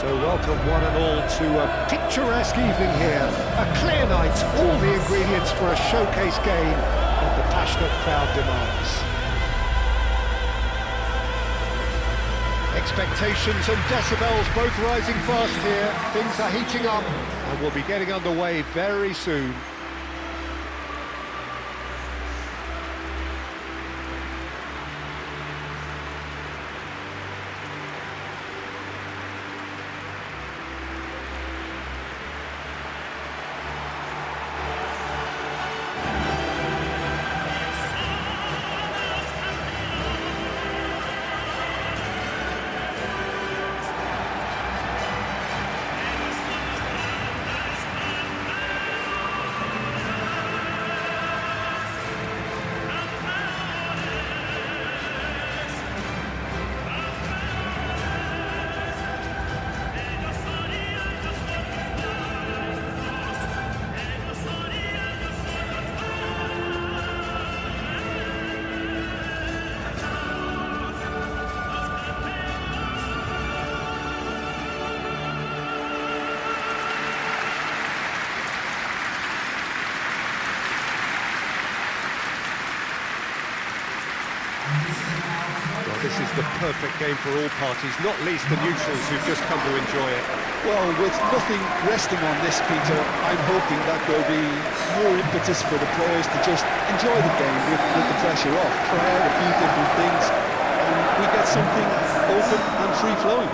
So welcome one and all to a picturesque evening here. A clear night, all the ingredients for a showcase game that the passionate crowd demands. Expectations and decibels both rising fast here. Things are heating up and we'll be getting underway very soon. This is the perfect game for all parties, not least the neutrals who've just come to enjoy it. Well, with nothing resting on this, Peter, I'm hoping that there'll be more impetus for the players to just enjoy the game with the pressure off, try out a few different things, and we get something open and free-flowing.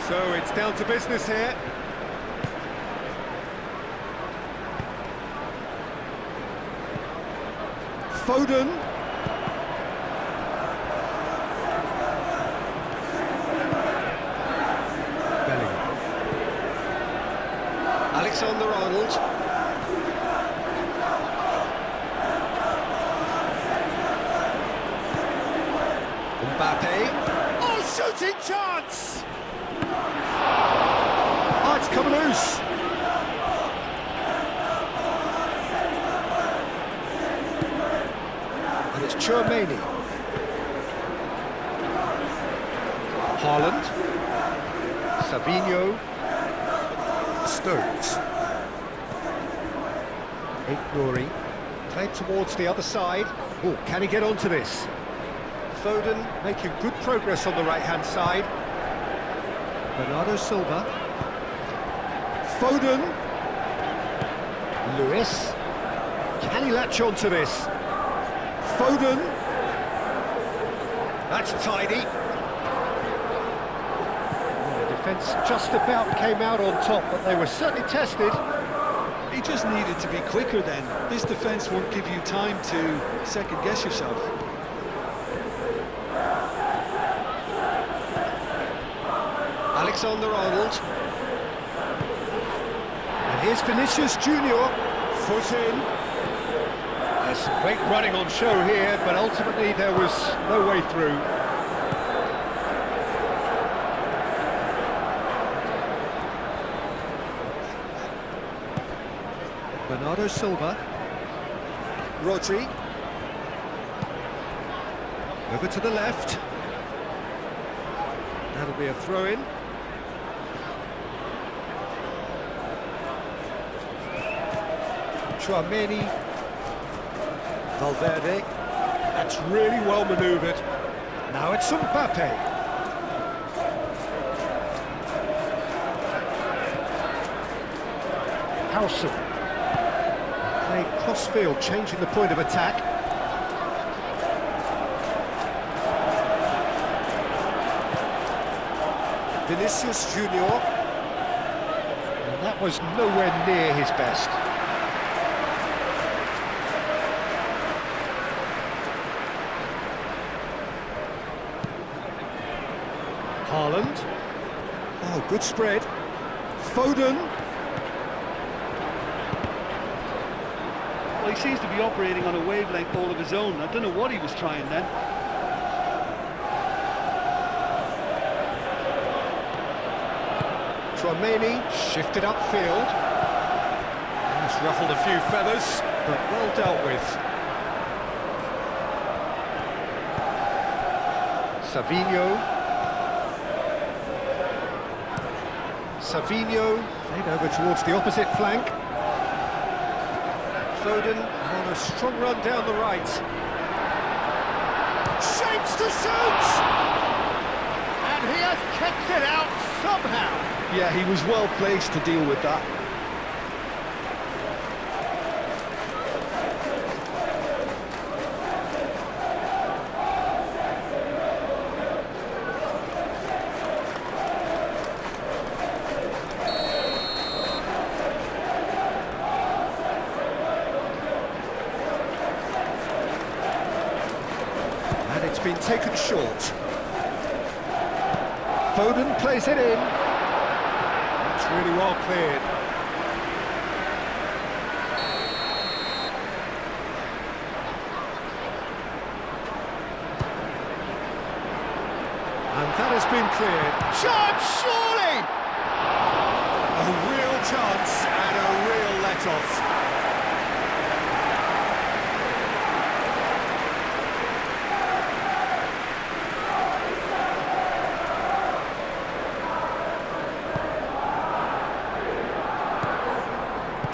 So it's down to business here. Foden. Bellingham. Alexander-Arnold. Mbappe. Oh, shooting chance! Oh, it's come loose. And it's Chouameni. Haaland. Savinho. Stones. Nouri. Played towards the other side. Oh, can he get onto this? Foden making good progress on the right-hand side. Bernardo Silva. Foden. Lewis. Can he latch on to this? Foden. That's tidy. The defence just about came out on top, but they were certainly tested. He just needed to be quicker then. This defence won't give you time to second-guess yourself. Alexander-Arnold. And here's Vinicius Junior. Foot in. There's some great running on show here, but ultimately there was no way through. Bernardo Silva. Rodri. Over to the left. That'll be a throw-in. Chouameni. Valverde. That's really well manoeuvred. Now it's Mbappe. Howson. Playing cross-field, changing the point of attack. Vinicius Junior. And that was nowhere near his best. Haaland. Oh, good spread. Foden. Well, he seems to be operating on a wavelength all of his own. I don't know what he was trying then. Chouameni shifted upfield. He's ruffled a few feathers, but well dealt with. Savinho played over towards the opposite flank. Foden on a strong run down the right. Shapes to shoot! And he has kept it out somehow. Yeah, he was well placed to deal with that. And it's been taken short. Foden plays it in. That's really well cleared. And that has been cleared. Chance, surely! A real chance and a real let-off.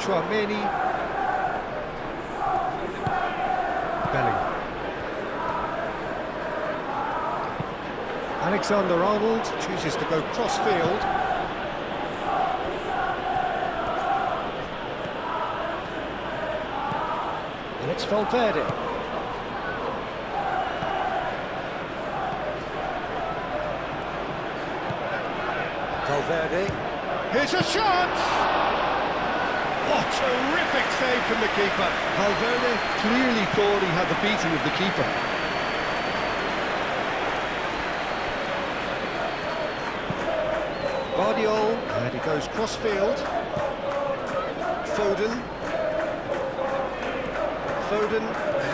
Chouameni, Bellingham, Alexander-Arnold chooses to go cross-field. And it's Valverde. Valverde, here's a chance! What a terrific save from the keeper. Valverde clearly thought he had the beating of the keeper. Guardiola, and he goes cross-field. Foden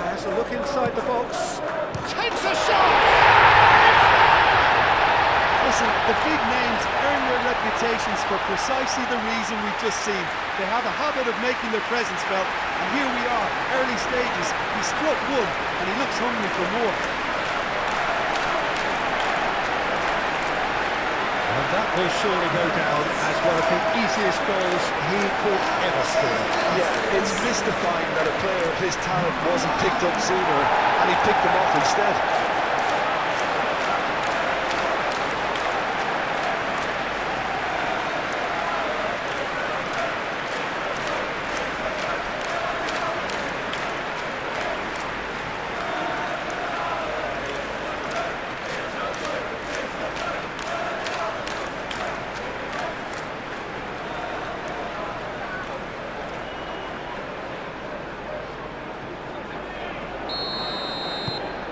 has a look inside the box. Takes a shot! Listen, the big names earn their reputations for precisely the reason we've just seen. They have a habit of making their presence felt, and here we are, early stages. He struck one, and he looks hungry for more. And that will surely go down as one of the easiest goals he could ever score. Yeah, it's mystifying that a player of his talent wasn't picked up sooner, and he picked them off instead.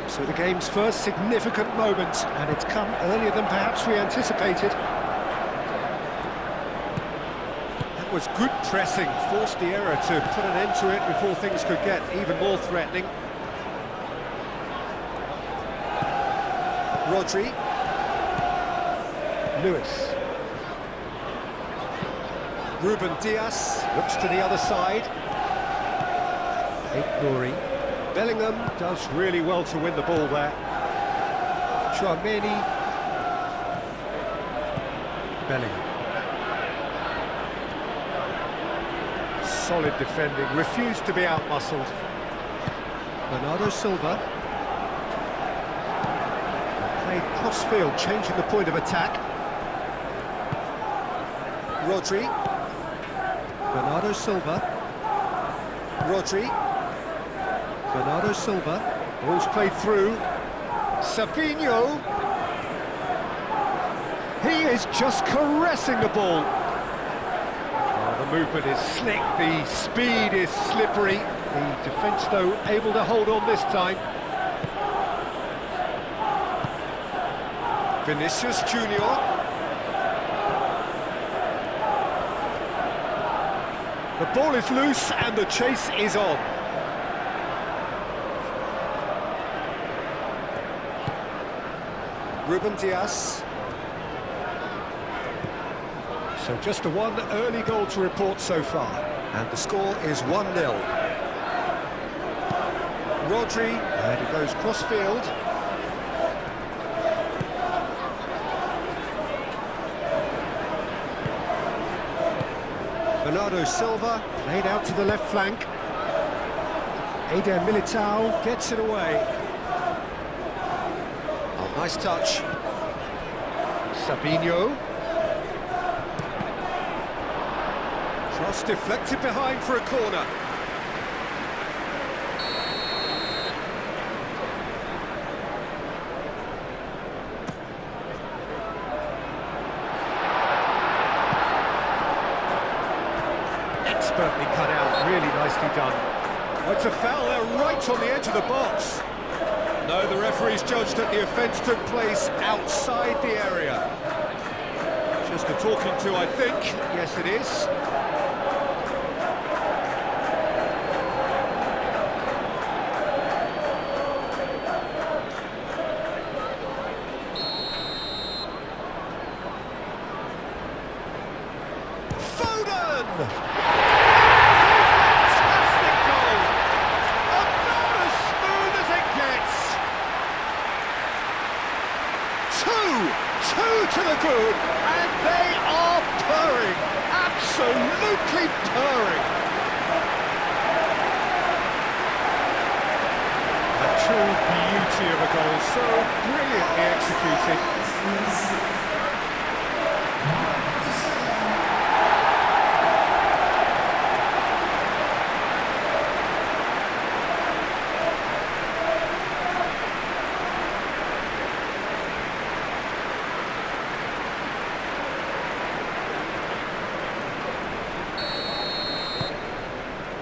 So the game's first significant moment, and it's come earlier than perhaps we anticipated. That was good pressing, forced the error to put an end to it before things could get even more threatening. Rodri. Lewis. Ruben Dias looks to the other side. Nouri. Bellingham does really well to win the ball there. Chouameni. Bellingham. Solid defending, refused to be out-muscled. Bernardo Silva. Played cross-field, changing the point of attack. Rodri. Bernardo Silva. Rodri. Bernardo Silva, ball's played through. Savinho. He is just caressing the ball. Oh, the movement is slick, the speed is slippery. The defence, though, able to hold on this time. Vinicius Junior. The ball is loose and the chase is on. Ruben Dias. So just the one early goal to report so far, and the score is 1-0. Rodri, and he goes cross-field. Bernardo Silva, laid out to the left flank. Eder Militao gets it away. Oh, nice touch. Sabinho. Cross deflected behind for a corner. Expertly cut out, really nicely done. Oh, it's a foul there, right on the edge of the box. No, the referee's judged that the offence took place outside the area. Just a talking to, I think. Yes, it is. Foden! Two to the good, and they are purring, absolutely purring. A true beauty of a goal, so brilliantly executed.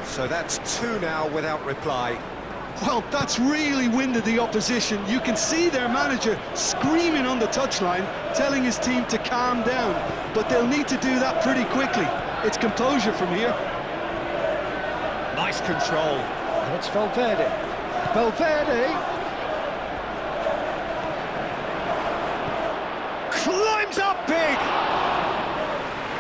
So that's two now without reply. Well, that's really winded the opposition. You can see their manager screaming on the touchline, telling his team to calm down. But they'll need to do that pretty quickly. It's composure from here. Nice control. And it's Valverde. Valverde! Climbs up big!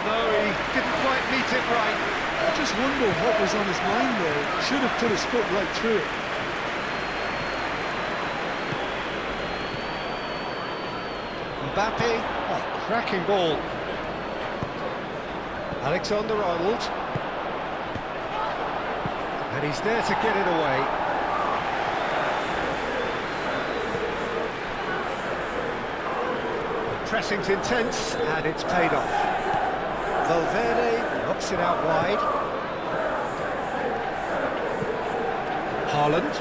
No, he didn't quite meet it right. I just wonder what was on his mind there. Should have put his foot right through it. Mbappe, oh, cracking ball. Alexander-Arnold. And he's there to get it away. Pressing's intense, and it's paid off. Valverde knocks it out wide. Haaland.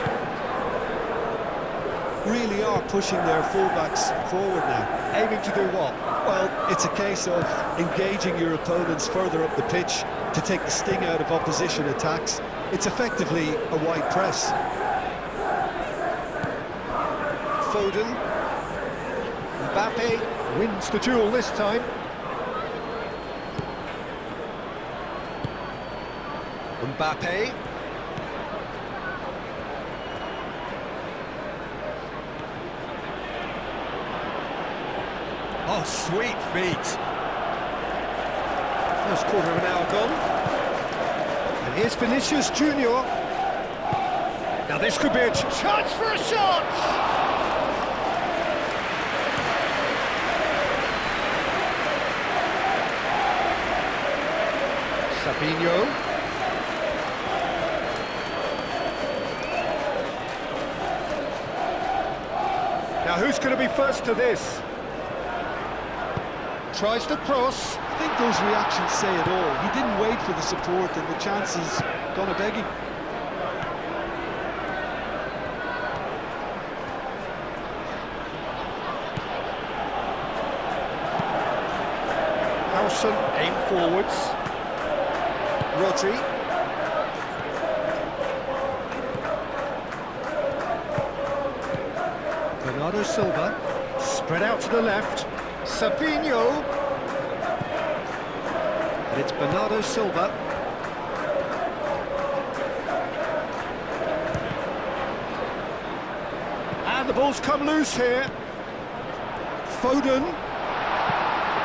Really are pushing their fullbacks forward now. Aiming to do what? Well, it's a case of engaging your opponents further up the pitch to take the sting out of opposition attacks. It's effectively a wide press. Foden. Mbappe wins the duel this time. Mbappe. Oh, sweet feet. First quarter of an hour gone. And here's Vinicius Junior. Now this could be a chance for a shot! Sabinho. Now who's going to be first to this? Tries the cross. I think those reactions say it all. He didn't wait for the support and the chances gone a-begging. Howson aim forwards. Rodri. Bernardo Silva. Spread out to the left. Sabinho. And it's Bernardo Silva. And the ball's come loose here. Foden.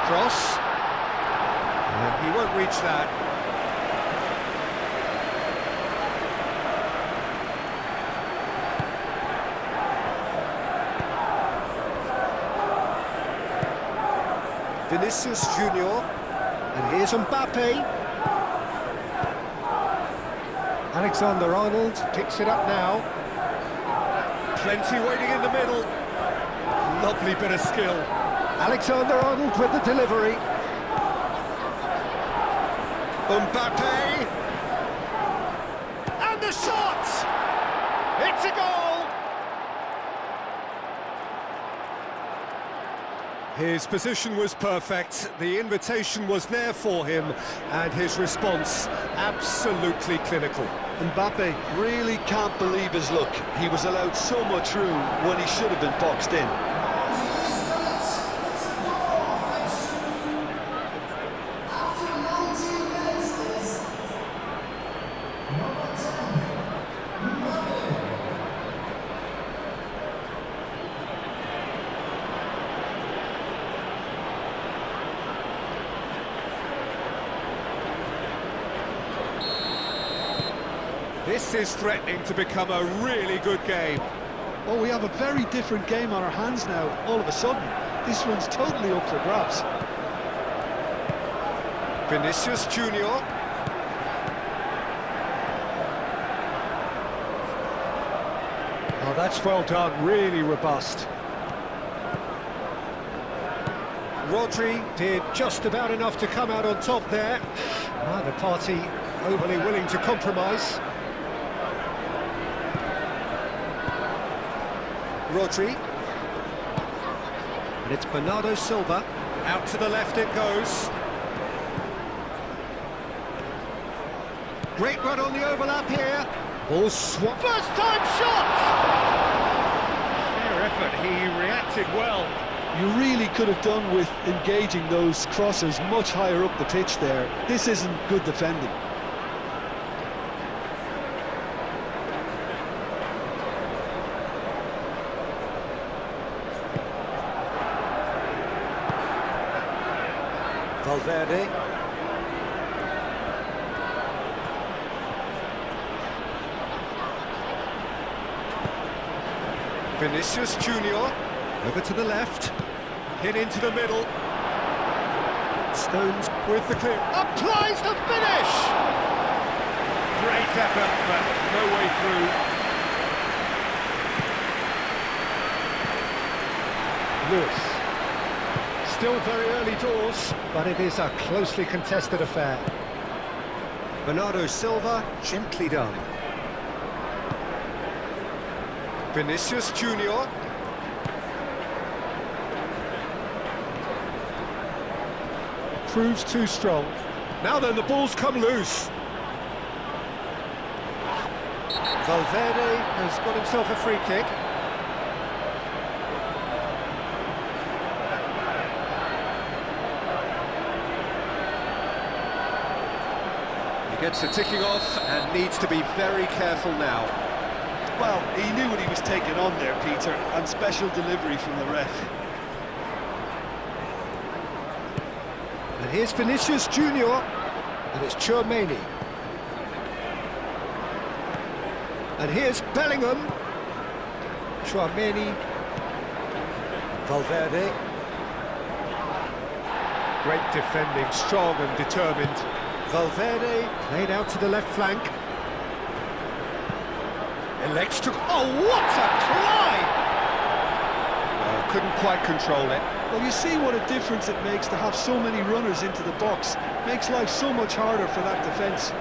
Cross. He won't reach that. Vinicius Junior, and here's Mbappe. Alexander-Arnold picks it up now. Plenty waiting in the middle. Lovely bit of skill. Alexander-Arnold with the delivery. Mbappe! And the shot! It's a goal! His position was perfect, the invitation was there for him, and his response absolutely clinical. Mbappe really can't believe his luck. He was allowed so much room when he should have been boxed in. This is threatening to become a really good game. Oh, we have a very different game on our hands now, all of a sudden. This one's totally up for grabs. Vinicius Junior. Oh, that's well done, really robust. Rodri did just about enough to come out on top there. Neither party overly willing to compromise. Rodri, and it's Bernardo Silva, out to the left it goes. Great run on the overlap here. Ball swap. First time shot! Fair effort, he reacted well. You really could have done with engaging those crossers much higher up the pitch there. This isn't good defending. Valverde. Vinicius Junior, over to the left, hit into the middle. Stones with the clear, applies the finish! Great effort, but no way through. Lewis. Still very early doors, but it is a closely contested affair. Bernardo Silva, gently done. Vinicius Junior. Proves too strong. Now then, the ball's come loose. Valverde has got himself a free kick. Gets it ticking off and needs to be very careful now. Well, he knew what he was taking on there, Peter, and special delivery from the ref. And here's Vinicius Junior, and it's Tchouaméni. And here's Bellingham. Tchouaméni. Valverde. Great defending, strong and determined. Valverde played out to the left flank. Elects to... Oh, what a climb! Couldn't quite control it. Well, you see what a difference it makes to have so many runners into the box. Makes life so much harder for that defence.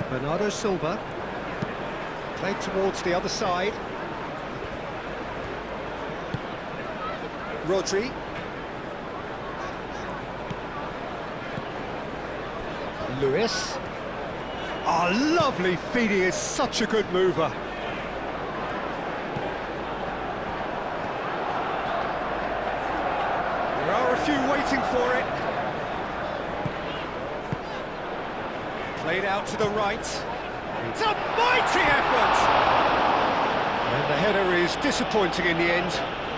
Bernardo Silva, played towards the other side. Rodri. Lewis. Oh, lovely feed, he is such a good mover. There are a few waiting for it. Played out to the right. It's a mighty effort! And the header is disappointing in the end.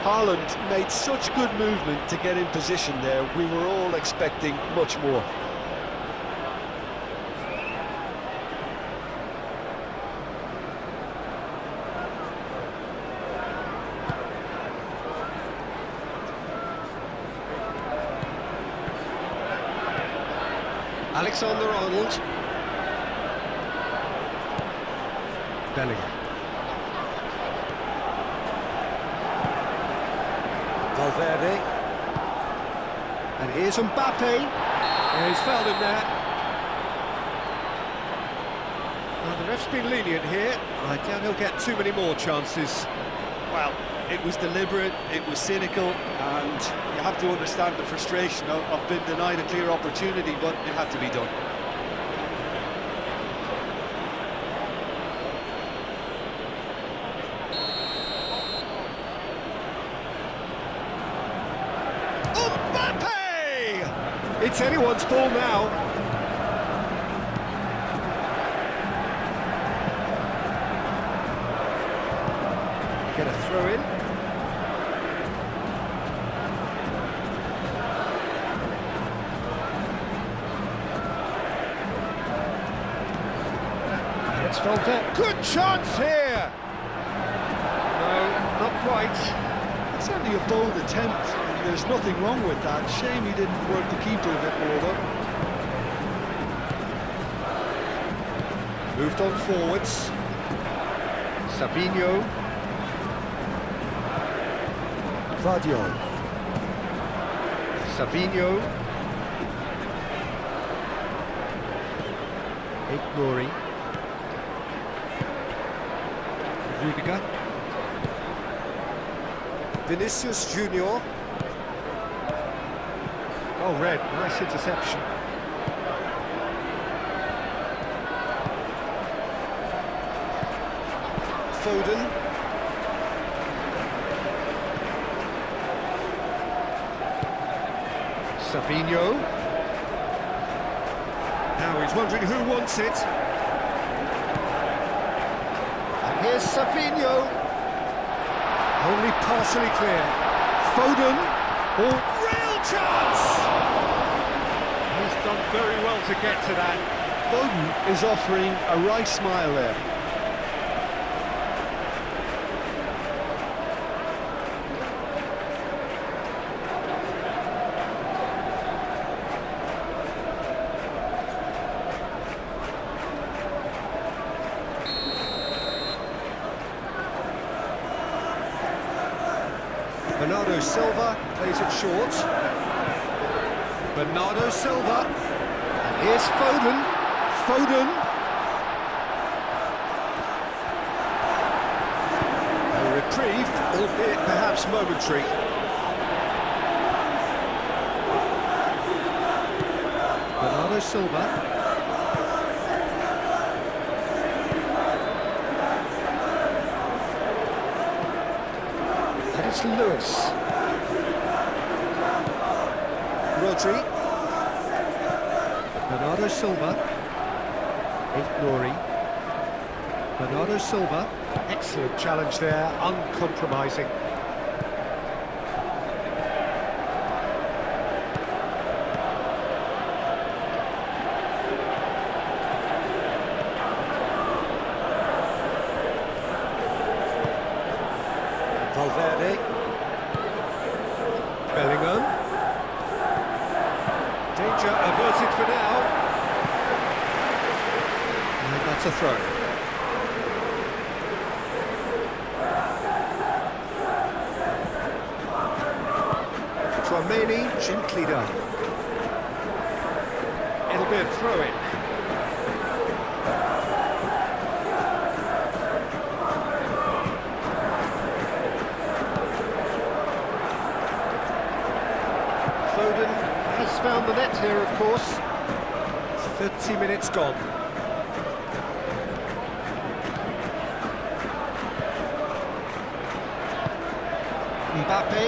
Haaland made such good movement to get in position there. We were all expecting much more. Alexander-Arnold. Bellingham. Valverde. And here's Mbappe. He's fouled him there. Well, the ref's been lenient here. I doubt he'll get too many more chances. Well, it was deliberate, it was cynical, and you have to understand the frustration of being denied a clear opportunity, but it had to be done. Mbappe! It's anyone's ball now. Get a throw in. It's Volta. Good chance here! No, not quite. It's only a bold attempt, and there's nothing wrong with that. Shame he didn't work the keeper a bit more, though. Moved on forwards. Savinho. Vardiol. Savinho. Ignori. Rudiger. Vinicius Junior. Oh, red. Nice interception. Foden. Savinho. Now he's wondering who wants it. And here's Savinho. Only partially clear. Foden. Oh, real chance! He's done very well to get to that. Foden is offering a right smile there. Bernardo Silva plays it short. Bernardo Silva. And here's Foden. Foden. A reprieve, albeit perhaps momentary. Bernardo Silva. It's Lewis. Rodri. Bernardo Silva. Ignori. Bernardo Silva. Excellent challenge there, uncompromising. Valverde. Bellingham. Danger averted for now. And that's a throw. Tchouaméni, gently done. It'll be a throw-in. Foden has found the net here, of course. 30 minutes gone. Mbappe.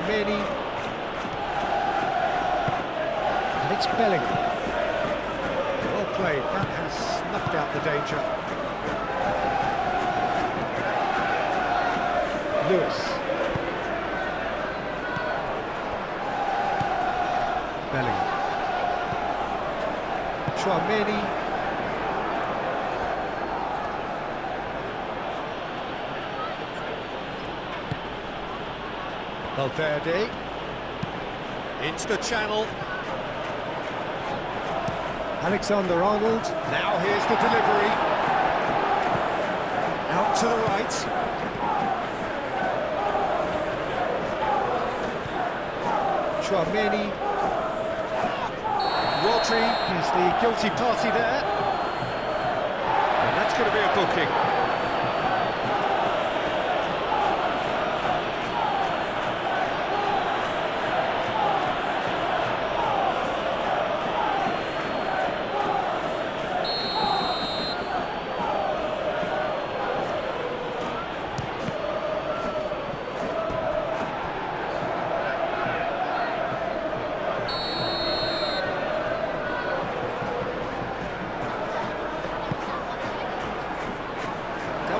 Tchouaméni. And it's Bellingham. Well played, that has snuffed out the danger. Lewis. Bellingham. Tchouaméni. Valverde. Into the channel. Alexander-Arnold. Now here's the delivery. Out to the right. Tchouaméni. Rodri is the guilty party there. And that's going to be a booking.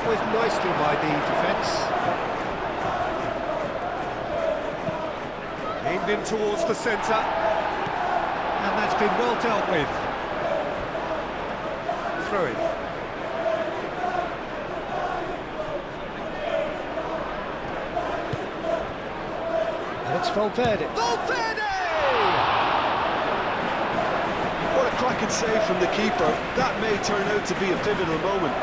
With nicely by the defence. Aimed in towards the centre. And that's been well dealt with. Throw it. And it's Valverde. Valverde! What a cracking save from the keeper. That may turn out to be a pivotal moment.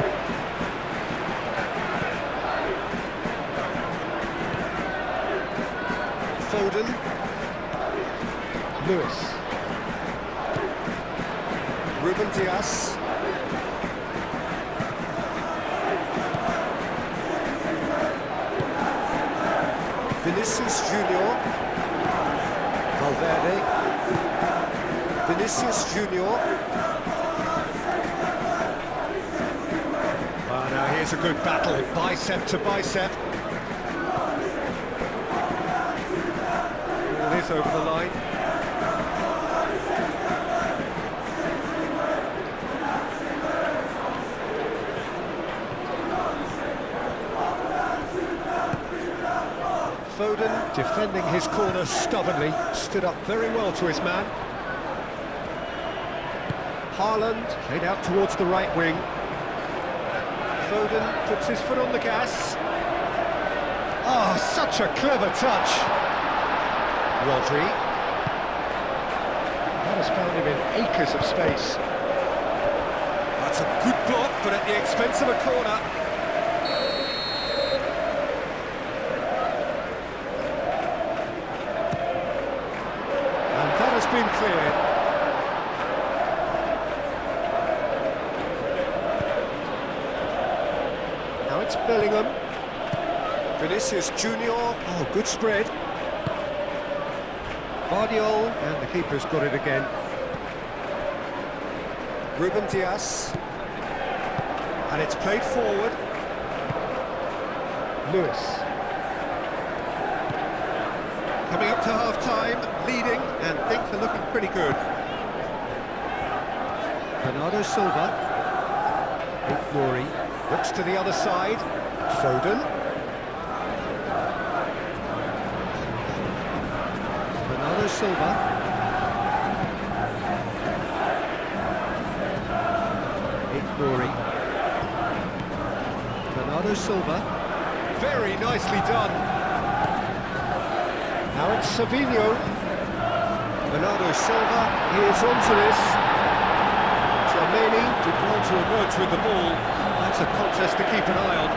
Foden. Lewis. Ruben Dias. Vinicius Junior. Valverde. Vinicius Junior. Now here's a good battle, bicep to bicep. Over the line. Foden defending his corner stubbornly, stood up very well to his man. Haaland played out towards the right wing. Foden puts his foot on the gas. Oh, such a clever touch. Rodri. That has found him in acres of space. That's a good block, but at the expense of a corner. And that has been cleared. Now it's Bellingham. Vinicius Junior. Oh, good spread. Guardiola, and the keeper's got it again. Ruben Dias. And it's played forward. Lewis. Coming up to half-time, leading, and things are looking pretty good. Bernardo Silva. Glory. Looks to the other side. Foden. Silva. Glory. Bernardo Silva. Very nicely done. Now it's Savinho. Bernardo Silva, he is onto this. Tchouaméni did well to emerge with the ball. That's a contest to keep an eye on.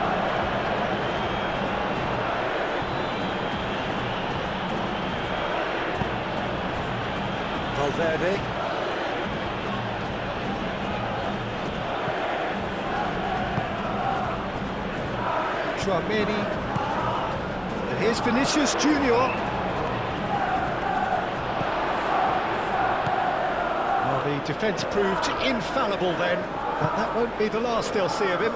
Valverde. Tchouaméni. And here's Vinicius Junior. Well, the defence proved infallible then, but that won't be the last they'll see of him.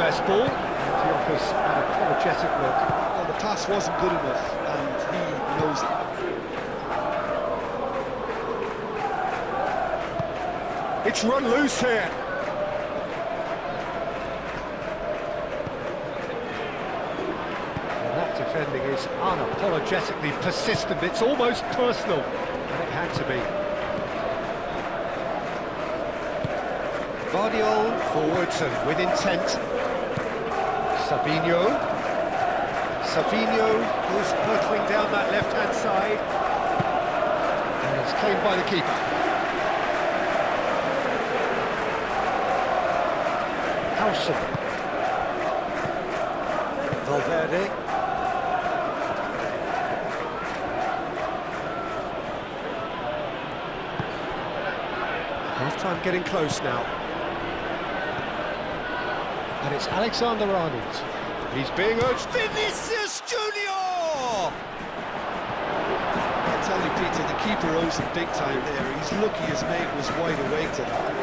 press ball. And he offers an apologetic look. Well, the pass wasn't good enough, and he knows it. It's run loose here. And that defending is unapologetically persistent. It's almost personal, and it had to be. Guardiola forwards and with intent. Savinho goes hurtling down that left-hand side. And it's claimed by the keeper. Howson. Valverde. Half-time getting close now. And it's Alexander-Arnold. He's being urged. Vinicius Junior! I tell you, Peter, the keeper owes him big time there. He's lucky his mate was wide awake to that.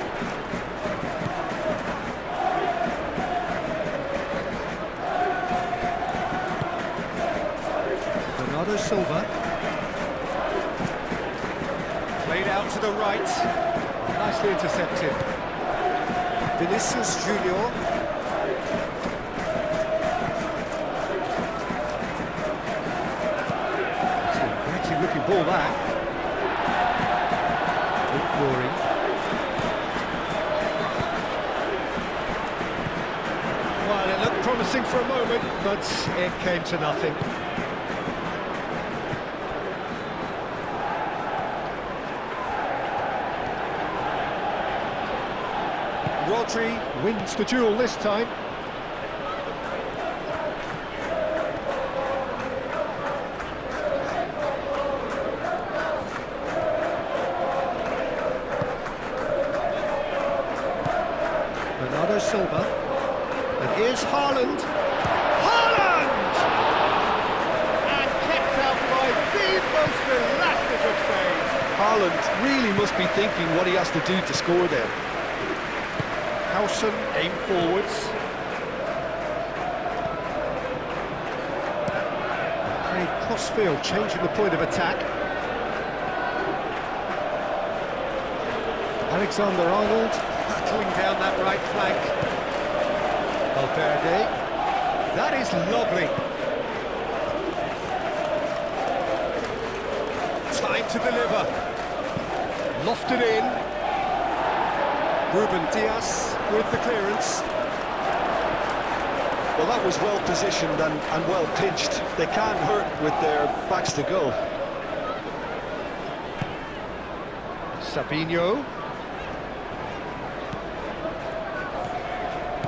Bernardo Silva. Played out to the right. Nicely intercepted. Vinicius Junior. Looking ball that. Rory. Well, it looked promising for a moment, but it came to nothing. Rodri wins the duel this time. Bernardo Silva, and here's Haaland. Haaland! And kept out by the most elastic of saves. Haaland really must be thinking what he has to do to score there. Howson aim forwards. Played cross-field, changing the point of attack. Alexander-Arnold battling down that right flank. Valverde. That is lovely. Time to deliver. Lofted in. Ruben Diaz with the clearance. Well, that was well positioned and well pitched. They can't hurt with their backs to goal. Savinho.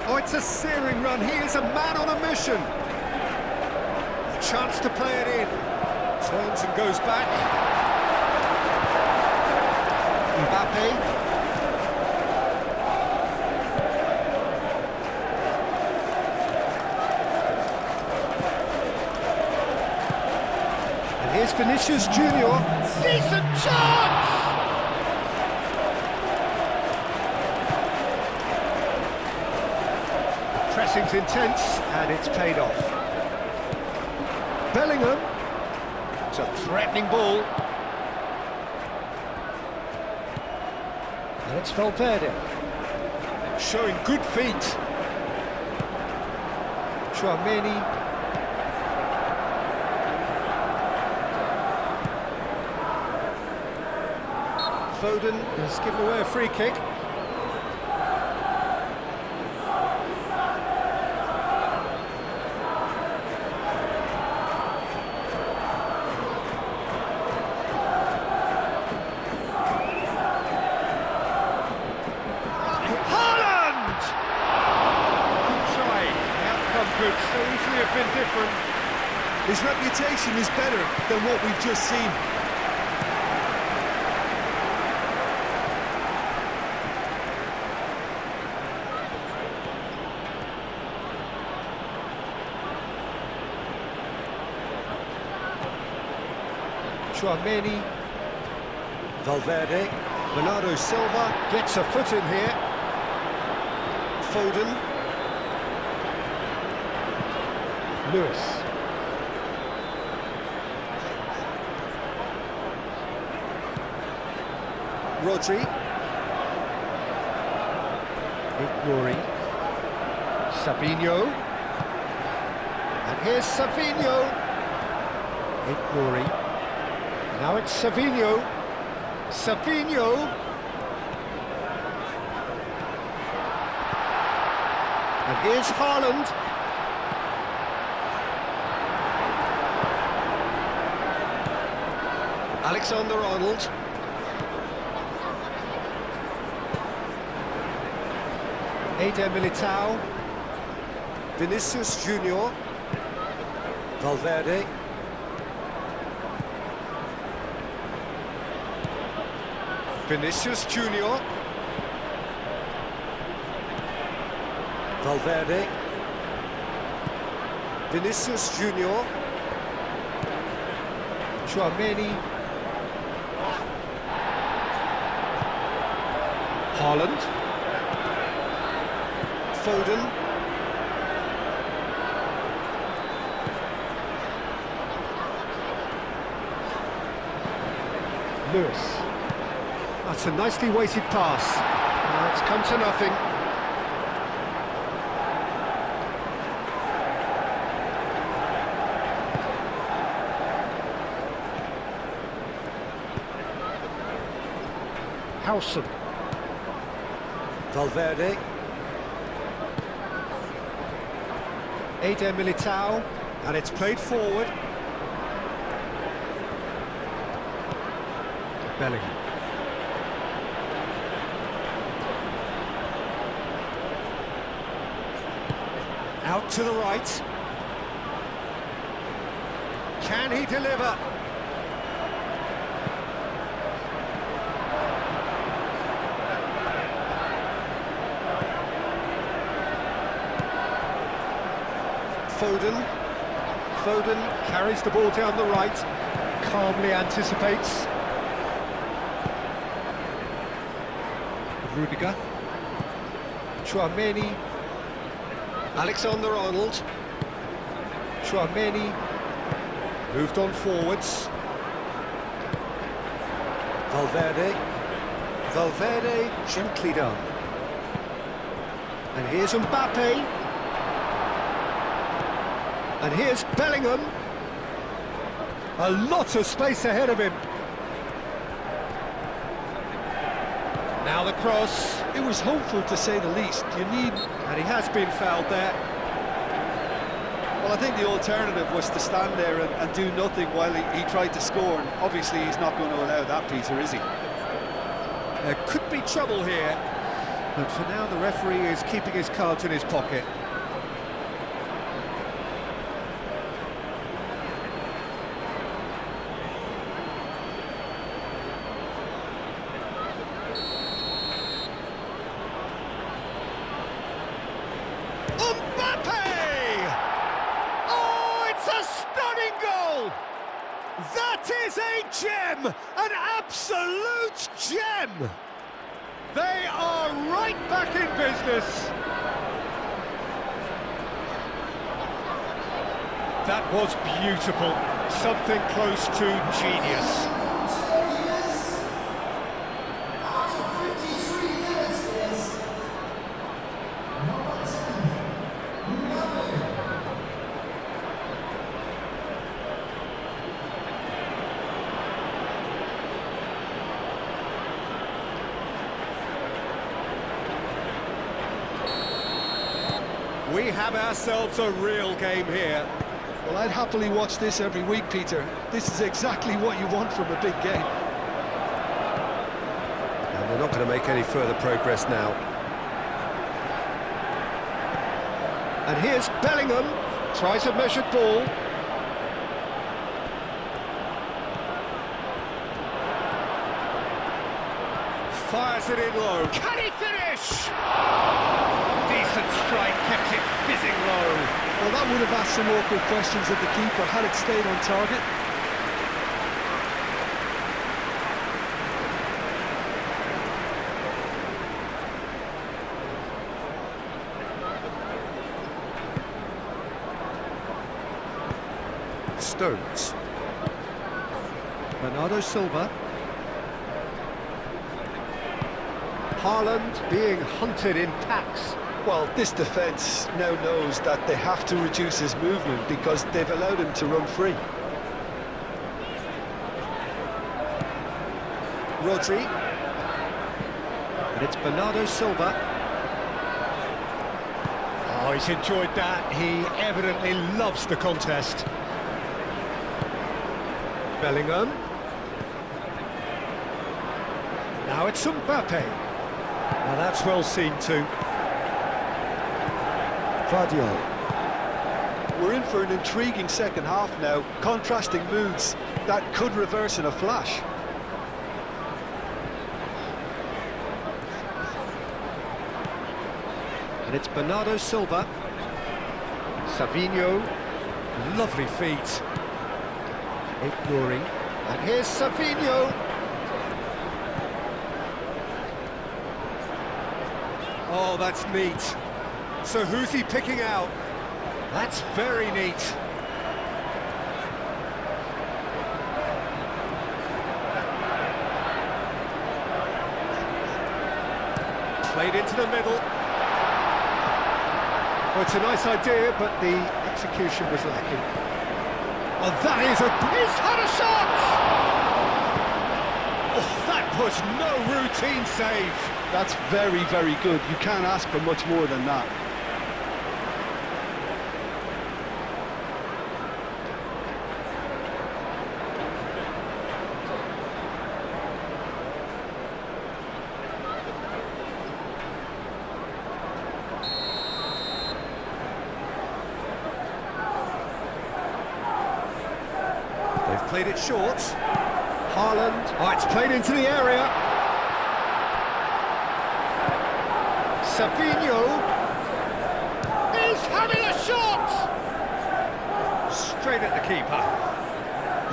Oh, it's a searing run. He is a man on a mission. A chance to play it in. Turns and goes back. Mbappe. And here's Vinicius Junior. Decent chance! Pressing's intense, and it's paid off. Bellingham. It's a threatening ball. And it's Valverde. Showing good feet. Tchouaméni. Foden has given away a free kick. Could so easily have been different. His reputation is better than what we've just seen. Tchouaméni. Valverde. Bernardo Silva gets a foot in here. Foden. Lewis. Rodri. Ignouri. Savinho. And here's Savinho. Ignouri. Now it's Savinho. Savinho. And here's Haaland. Alexander-Arnold. Eder Militao. Vinicius Junior. Valverde. Vinicius Junior. Valverde. Vinicius Junior. Tchouaméni. Haaland. Foden. Lewis. That's a nicely weighted pass. Now it's come to nothing. Howson. Valverde. Eder Militao. And it's played forward. Bellingham. Out to the right. Can he deliver? Foden. Foden carries the ball down the right, calmly anticipates. Rudiger. Tchouaméni. Alexander-Arnold. Tchouaméni. Moved on forwards. Valverde. Valverde, gently done. And here's Mbappe. And here's Bellingham. A lot of space ahead of him. Now the cross. It was hopeful, to say the least. And he has been fouled there. Well, I think the alternative was to stand there and do nothing while he tried to score, and obviously he's not going to allow that, Peter, is he? There could be trouble here, but for now the referee is keeping his cards in his pocket. That is a gem! An absolute gem! They are right back in business! That was beautiful. Something close to genius. We have ourselves a real game here. Well, I'd happily watch this every week, Peter. This is exactly what you want from a big game. And they're not going to make any further progress now. And here's Bellingham. Tries a measured ball. Fires it in low. Can he finish? Decent strike, kept it fizzing low. Well, that would have asked some awkward questions of the keeper had it stayed on target. Stones. Bernardo Silva. Haaland being hunted in packs. Well, this defence now knows that they have to reduce his movement because they've allowed him to run free. Rodri. And it's Bernardo Silva. Oh, he's enjoyed that. He evidently loves the contest. Bellingham. Now it's Mbappe. Now that's well seen too. Guardiola. We're in for an intriguing second half now, contrasting moods that could reverse in a flash. And it's Bernardo Silva. Savinho. Lovely feet. Ignoring. And here's Savinho. Oh, that's neat. So who's he picking out? That's very neat. Played into the middle. Well, it's a nice idea, but the execution was lacking. Oh, that is he's had a shot! Oh, that was no routine save. That's very, very good. You can't ask for much more than that. They've played it short. Haaland. Oh, it's played into the area. Savinho is having a shot! Straight at the keeper.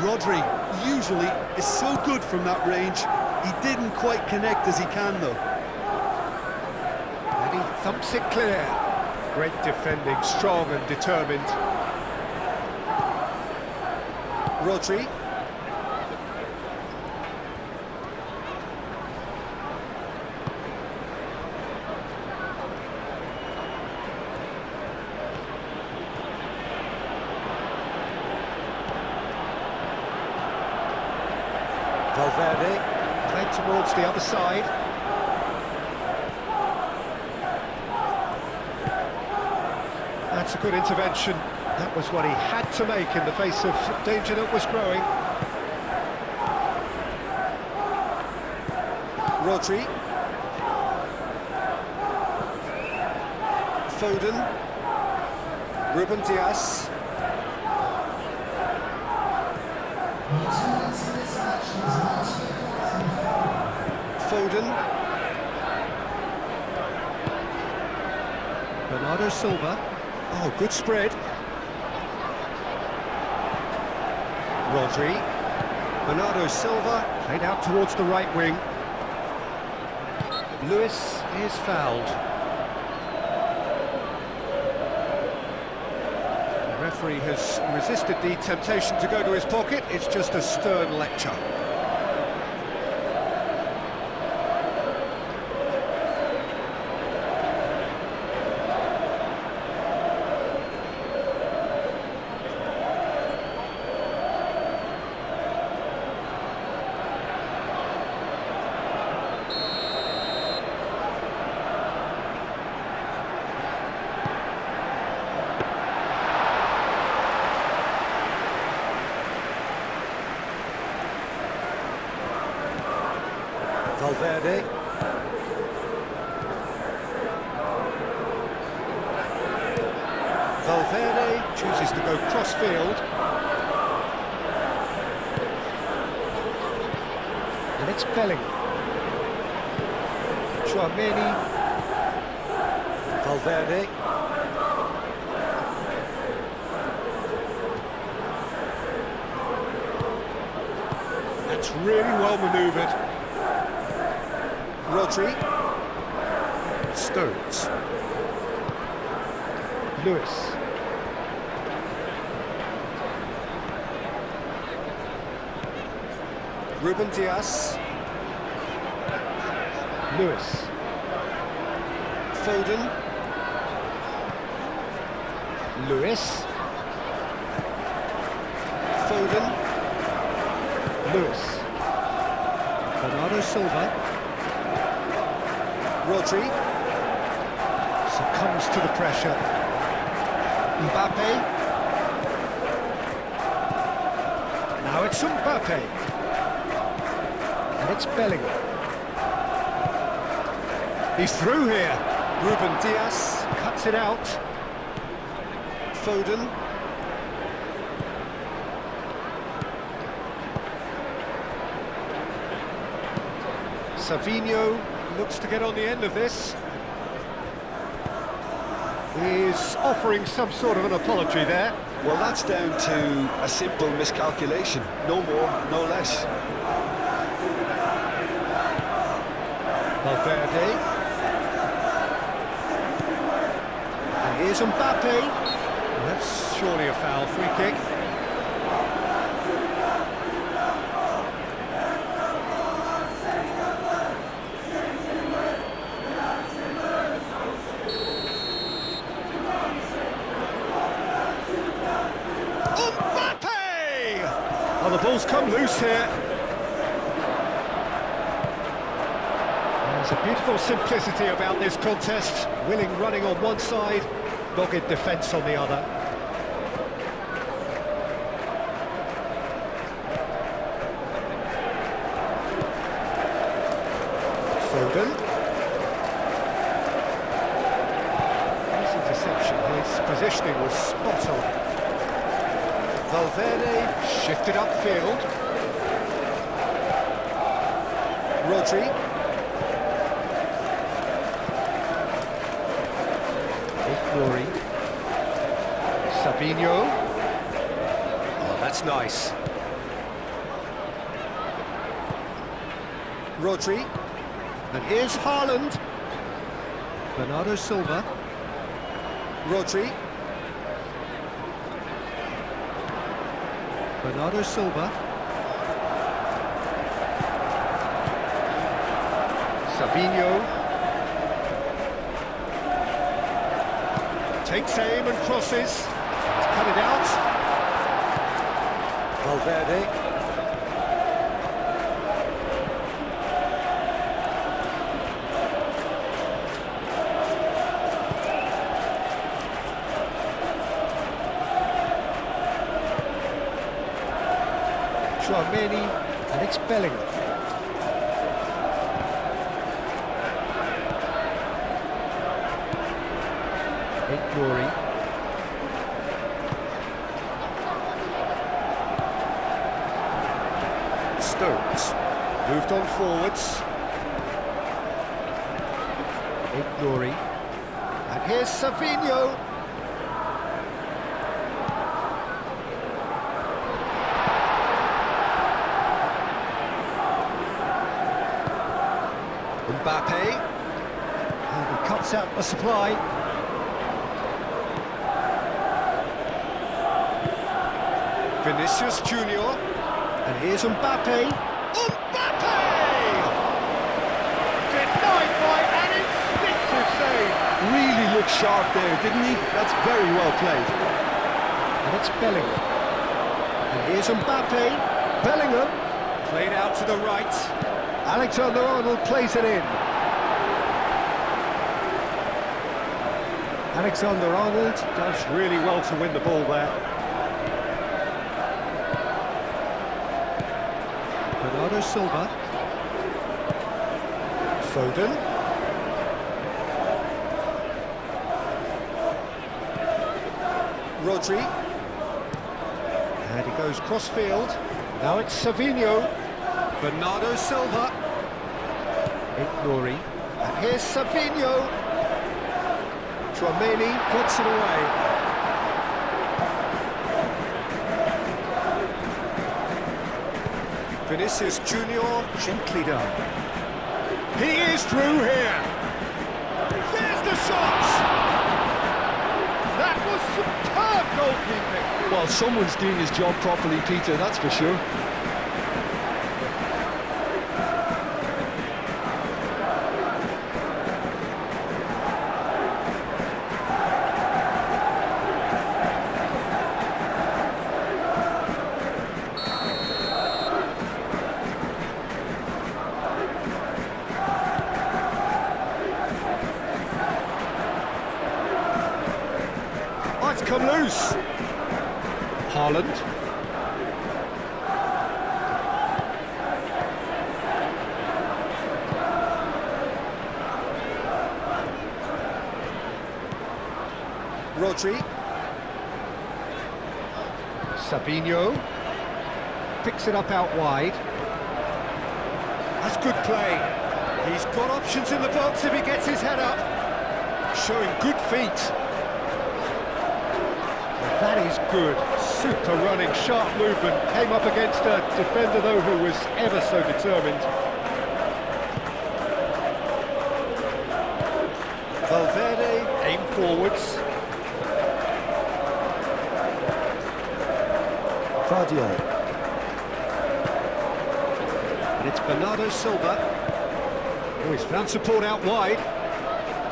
Rodri usually is so good from that range. He didn't quite connect as he can though. And he thumps it clear. Great defending, strong and determined. Rodri. Valverde, played towards the other side. That's a good intervention. That was what he had to make in the face of danger that was growing. Rodri. Foden. Ruben Dias. Foden. Bernardo Silva. Oh, good spread. Rodri. Bernardo Silva played out towards the right wing. Lewis is fouled. The referee has resisted the temptation to go to his pocket. It's just a stern lecture. Valverde. Valverde chooses to go cross-field. And it's Bellingham. Chouameni. Valverde. That's really well manoeuvred. Rodri. Stones. Lewis. Ruben Dias. Lewis. Foden. Lewis. Foden. Lewis. Bernardo Silva. Rodri. Succumbs to the pressure. Mbappe. Now it's Mbappe. And it's Bellingham. He's through here. Ruben Dias cuts it out. Foden. Savinho looks to get on the end of this. He's offering some sort of an apology there. Well, that's down to a simple miscalculation. No more, no less. Valverde. And here's Mbappe. That's surely a foul, free kick. Oh, the ball's come loose here. There's a beautiful simplicity about this contest. Willing running on one side, dogged defence on the other. Foden. Nice interception. His positioning was spot on. Valverde shifted upfield. Rodri. Glory. Savinho. Oh, that's nice. Rodri. And here's Haaland. Bernardo Silva. Rodri. Bernardo Silva. Savinho. Takes aim and crosses. He's cut it out. Valverde. Tchouaméni, and it's Bellingham. Glory. Stones moved on forwards. Glory. And here's Savinho. Mbappe. And he cuts out the supply. Vinicius Junior, and here's Mbappe. Mbappe! Denied by an instinctive save. Really looked sharp there, didn't he? That's very well played. And it's Bellingham. And here's Mbappe. Bellingham. Played out to the right. Alexander-Arnold plays it in. Alexander-Arnold does really well to win the ball there. Bernardo Silva. Foden. Rodri. And he goes cross-field. Now it's Savinho. Bernardo Silva. Glory. And here's Savinho. Tchouaméni puts it away. Vinicius Junior, gently done. He is through here. There's the shot! That was superb goalkeeping. Well, someone's doing his job properly, Peter, that's for sure. come loose. Haaland. Rodri. Savinho. Picks it up out wide. That's good play. He's got options in the box if he gets his head up. Showing good feet. That is good. Super running, sharp movement. Came up against a defender, though, who was ever so determined. Valverde, aim forwards. Fadio. And it's Bernardo Silva. Oh, he's found support out wide.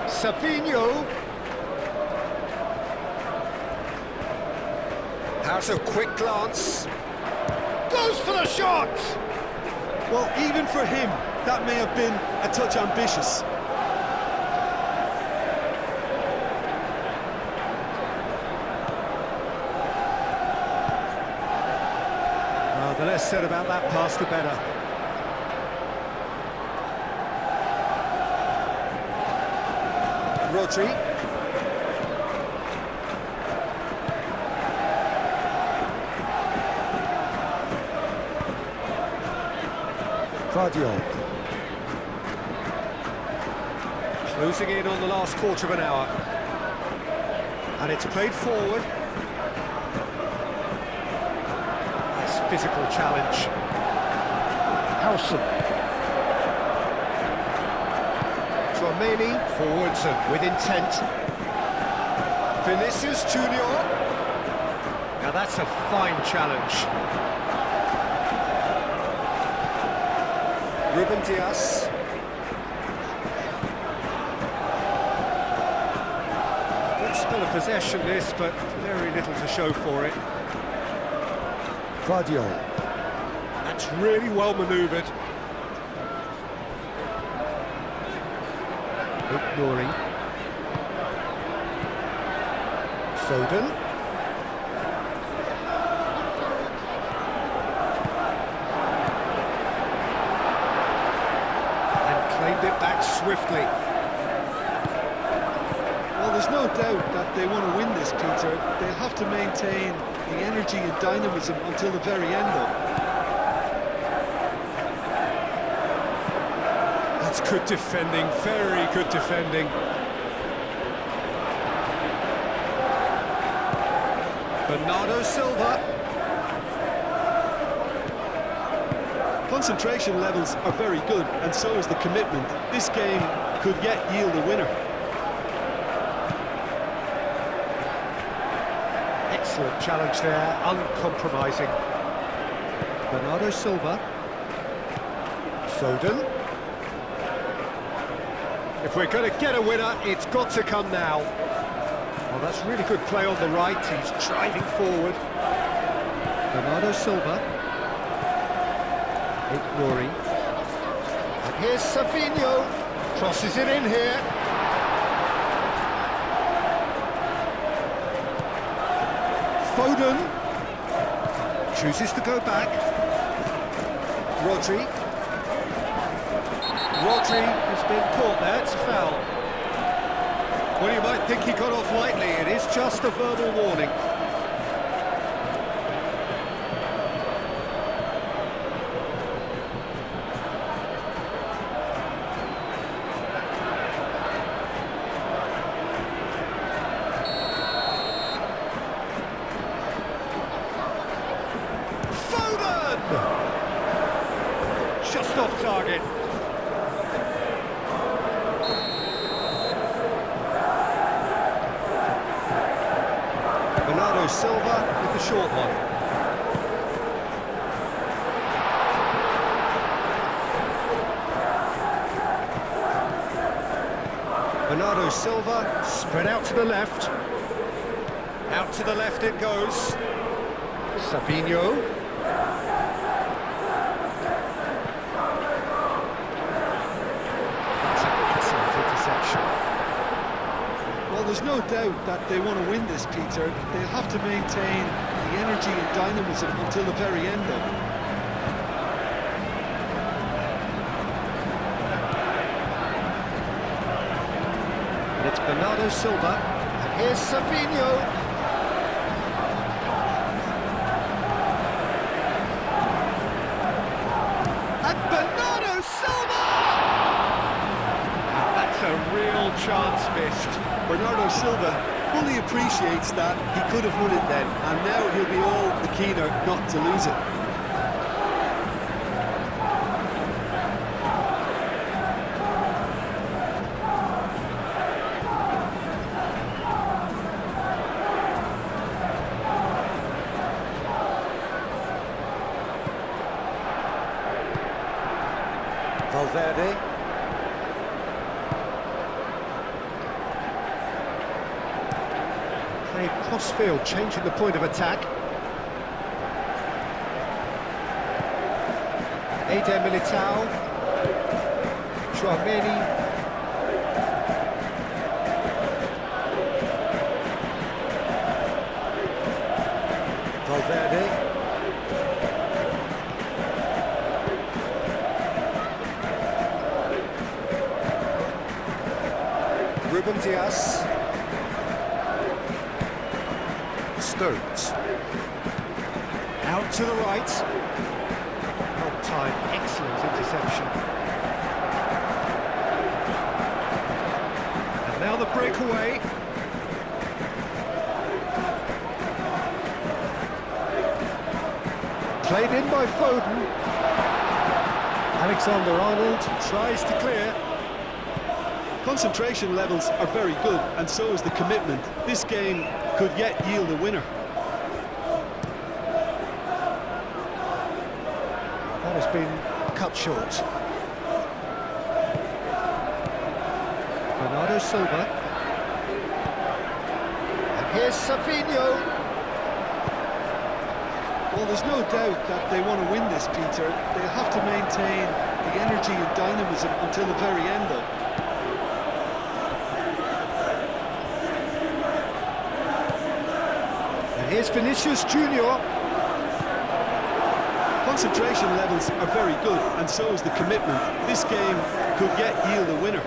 Savinho. Has a quick glance. Goes for the shot! Well, even for him, that may have been a touch ambitious. Well, the less said about that pass, the better. Rodri. Fadio. Closing in on the last quarter of an hour. And it's played forward. Nice physical challenge. Howson. Tchouameni, forwards and with intent. Vinicius Junior. Now that's a fine challenge. Ruben Dias. Good spell of possession this, but very little to show for it. Fadio. That's really well manoeuvred. Nuri. Foden. Claimed it back swiftly. Well, there's no doubt that they want to win this, Peter. They'll have to maintain the energy and dynamism until the very end, though. That's good defending, very good defending. Bernardo Silva. Concentration levels are very good, and so is the commitment. This game could yet yield a winner. Excellent challenge there, uncompromising. Bernardo Silva. Foden. If we're going to get a winner, it's got to come now. Well, that's really good play on the right. He's driving forward. Bernardo Silva. Nuri. And here's Savinho. Crosses it in here. Foden. Chooses to go back. Rodri. Rodri has been caught there, it's a foul. Well, you might think he got off lightly, it is just a verbal warning. Foden! Just off target. Bernardo Silva with the short one. Bernardo Silva spread out to the left. Out to the left it goes. Savinho. That's an excellent interception. Well, there's no doubt that they want to win this, Peter. They'll have to maintain the energy and dynamism until the very end, though. And it's Bernardo Silva, and here's Savinho. And Bernardo Silva! And that's a real chance missed. Bernardo Silva fully appreciates that he could have won it then, and now he'll be all the keener not to lose it. Valverde. Played cross-field, changing the point of attack. Eder Militao. Tchouaméni. Valverde. Ruben Dias. Stones. Out to the right. Well timed, excellent interception. And now the breakaway. Played in by Foden. Alexander-Arnold tries to clear. Concentration levels are very good, and so is the commitment. This game could yet yield a winner. That has been cut short. Bernardo Silva. And here's Savinho. Well, there's no doubt that they want to win this, Peter. They'll have to maintain the energy and dynamism until the very end, though. Here's Vinicius Junior. Concentration levels are very good, and so is the commitment. This game could yet yield a winner.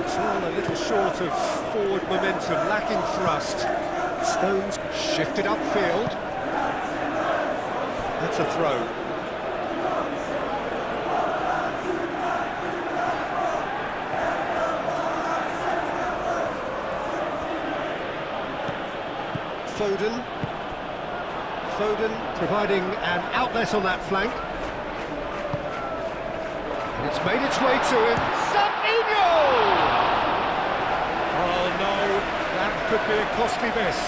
It's all a little short of forward momentum, lacking thrust. Stones shifted upfield. That's a throw. Foden providing an outlet on that flank. And it's made its way to him. Savinho! Oh no, that could be a costly miss.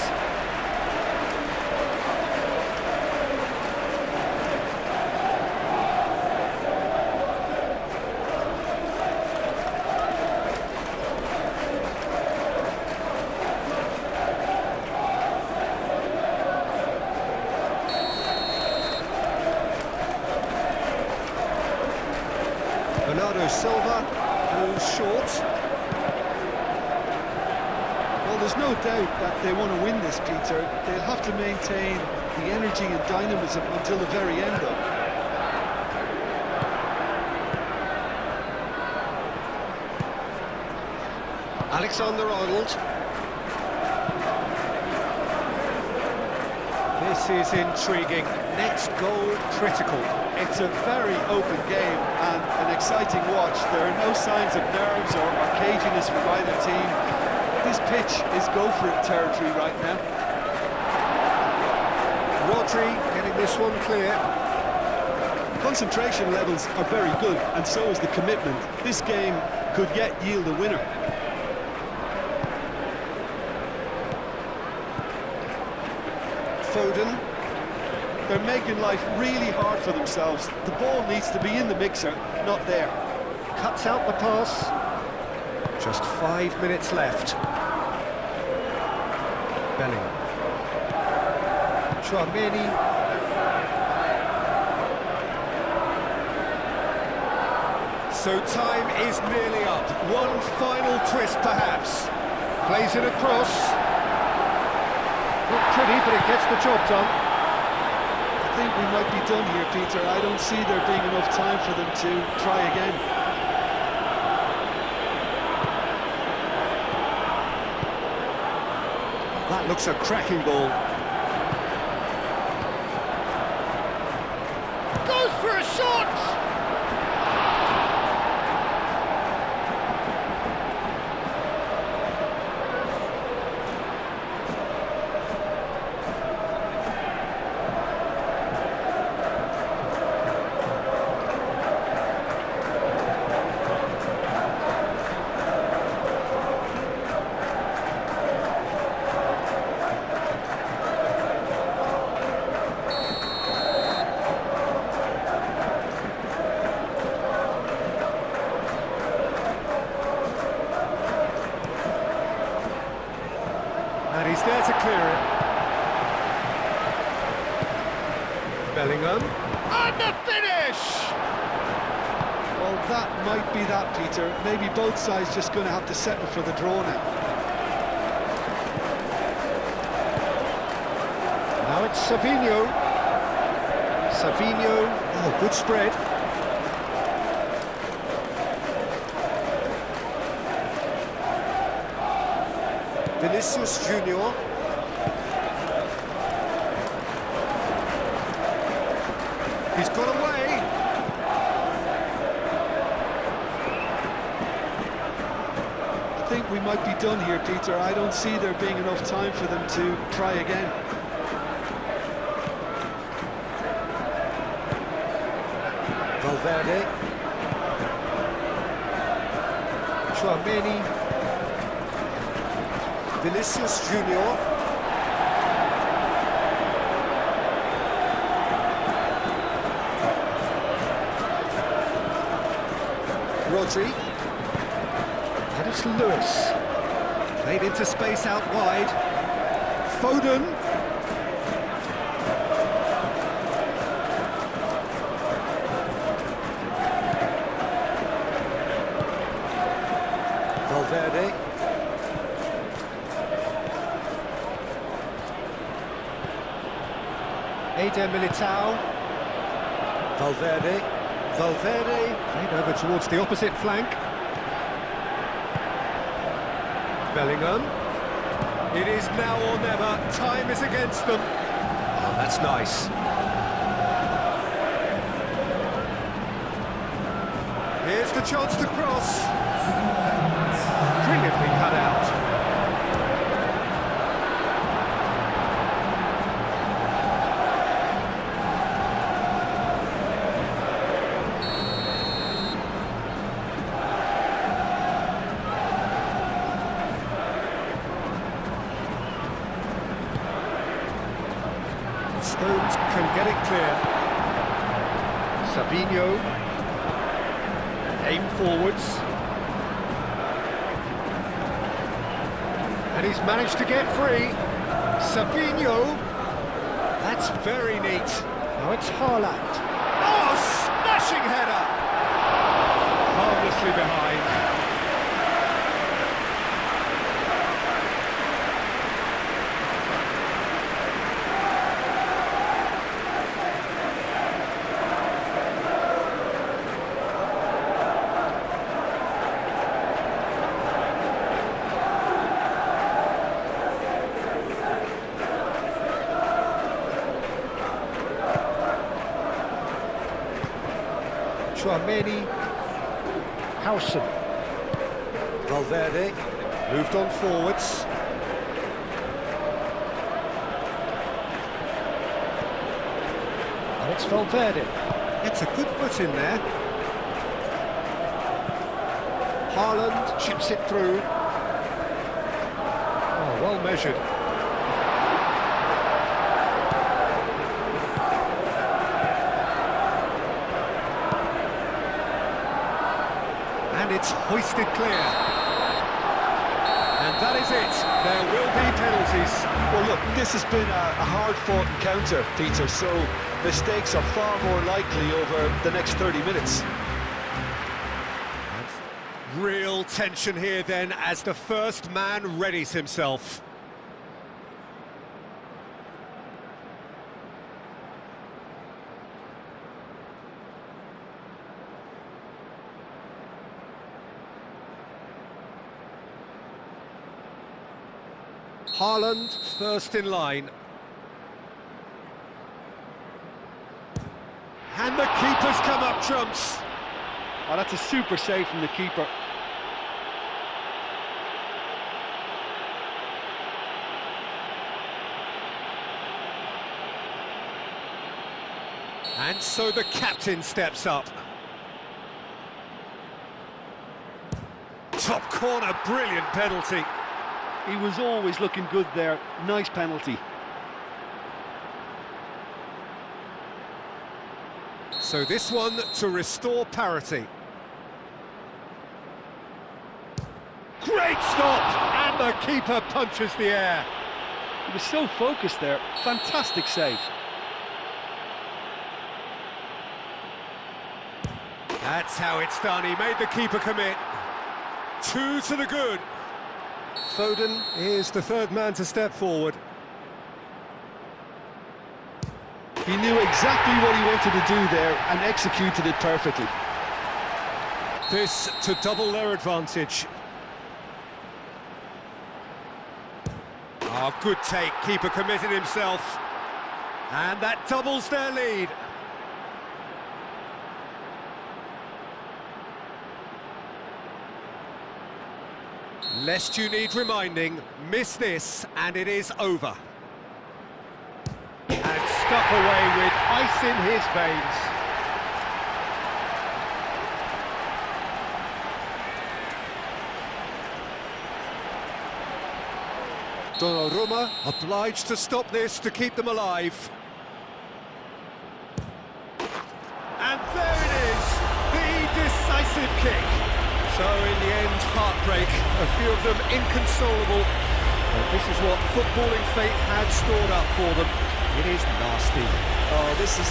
Bernardo Silva goes short. Well, there's no doubt that they want to win this, Peter. They'll have to maintain the energy and dynamism until the very end, though. Alexander-Arnold. This is intriguing. Next goal critical. It's a very open game and an exciting watch. There are no signs of nerves or caginess from either team. This pitch is go-for-it territory right now. Rodri getting this one clear. Concentration levels are very good, and so is the commitment. This game could yet yield a winner. Foden. They're making life really hard for themselves. The ball needs to be in the mixer, not there. Cuts out the pass. Just 5 minutes left. Bellingham. Tchouaméni. So time is nearly up. One final twist, perhaps. Plays it across. Not pretty, but it gets the job done. I think we might be done here, Peter. I don't see there being enough time for them to try again. That looks a cracking ball. Goes for a shot! And he's there to clear it. Bellingham. And the finish! Well, that might be that, Peter. Maybe both sides just going to have to settle for the draw now. Now it's Savinho. Savinho. Oh, good spread. Vinicius Junior. He's got away. I think we might be done here, Peter. I don't see there being enough time for them to try again. Valverde. Tchouaméni. Vinicius Junior. Rodri. And it's Lewis. Played into space out wide. Foden. Valverde. Eder Militao. Valverde. Valverde played over towards the opposite flank. Bellingham. It is now or never. Time is against them. Oh, that's nice. Here's the chance to cross. Brilliantly cut out. Stones can get it clear. Savinho. Aim forwards. And he's managed to get free. Savinho. That's very neat. Now it's Haaland. Oh, smashing header! Harmlessly behind. Tchouaméni, Hausen, Valverde, moved on forwards. And it's Valverde. It's a good foot in there. Haaland chips it through. Oh, well measured. And it's hoisted clear. And that is it. There will be penalties. Well, look, this has been a hard-fought encounter, Peter, so mistakes are far more likely over the next 30 minutes. Real tension here then as the first man readies himself. Haaland first in line. And the keeper's come up trumps. Oh, that's a super save from the keeper. And so the captain steps up. Top corner, brilliant penalty. He was always looking good there. Nice penalty. So this one to restore parity. Great stop! And the keeper punches the air. He was so focused there. Fantastic save. That's how it's done. He made the keeper commit. 2 to the good. Foden is the third man to step forward. He knew exactly what he wanted to do there and executed it perfectly. This to double their advantage. Oh, good take. Keeper committed himself. And that doubles their lead. Lest you need reminding, miss this and it is over. And stuck away with ice in his veins. Donnarumma obliged to stop this to keep them alive. And there it is, the decisive kick. So in the end, heartbreak, a few of them inconsolable. But this is what footballing fate had stored up for them. It is nasty. Oh, this is